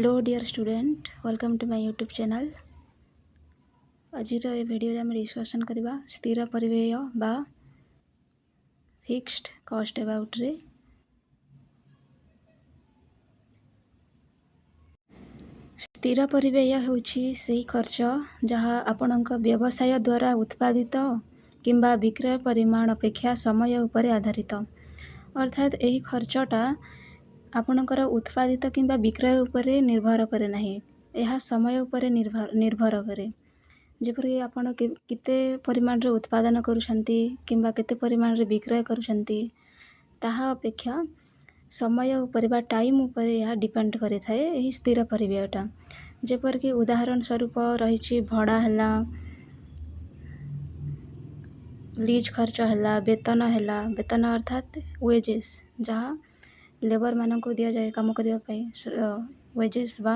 Hello dear student, welcome to my YouTube channel. आज video आम discussion करवा स्थिर परिव्यय बा फिक्स्ड कॉस्ट अबाउट रे। स्थिर परिव्यय होछि सेही खर्च जहाँ आपणक व्यवसाय द्वारा उत्पादित किंबा विक्रय परिमाण अपेक्षा समय उपरे आधारित। अर्थात यही खर्चटा आपणकर उत्पादित किंबा विक्रय उपरे निर्भर करे नाही, यह समय उपरे निर्भर करे। जेपरिक आपण केते परिमाण रे उत्पादन करूछंती किंबा केते परिमाण रे विक्रय करूछंती ताहा अपेक्षा समय उपरे बा टाइम उपरे यह डिपेंड करे थाए यही स्थिर परिव्ययटा। जेपरिक उदाहरण स्वरूप रहिछि भड़ा हला, लीज खर्च हला, वेतन हला। वेतन अर्थात वेजेस जहाँ लेबर मानक दिया जाए काम करिया पई वेजेस बा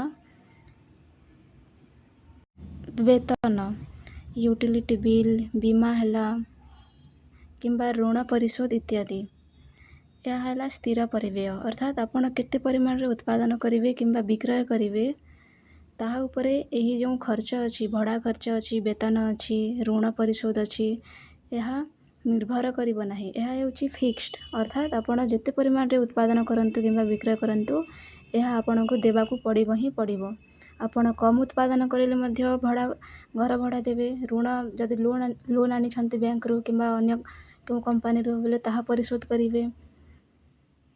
वेतन, यूटिलिटी बिल, बीमा हला किंबा ऋण परिशोध इत्यादि। यह हला स्थिर परिव्यय। अर्थात आपण केते परिमाण रे उत्पादन करिवे किंबा विक्रय करिवे ताहा उपरे एही जो खर्च अछि, भड़ा खर्च अछि, वेतन अछि, ऋण परिशोध अछि, यह निर्भर करिबो नाही। यह हेउछि फिक्स्ड। अर्थात आपण जेते परिमाण रे उत्पादन करंतु किंबा विक्रय करंतु यह आपणको देबाकू पड़िबो ही पड़िबो। आपण कम उत्पादन करिले मध्य भड़ा घर भड़ा देबे, ऋण जदि लोन आनी छंती बैंक रो किंबा अन्य केउ कंपनी रो बोले ताहा परिशोध करिवे।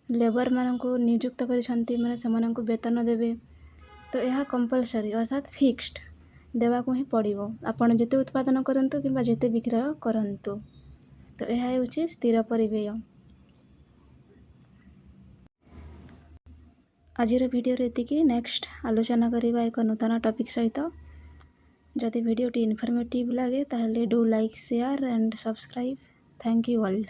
लेबर मानको नियुक्त करिसंती माने समानको वेतन देबे। तो यह कंपलसरी अर्थात फिक्स्ड देबाकू ही पड़िबो आपण जेते उत्पादन करंतु किंबा जेते विक्रय करंतु। तो यह हेउछि स्थिर परिव्यय। आजिर वीडियो रे एतिकी। नेक्स्ट आलोचना करिबा एक नूतन टॉपिक सहित। जदि वीडियोटी इनफॉर्मेटिव लगे ताहले do like, share and subscribe. Thank you all.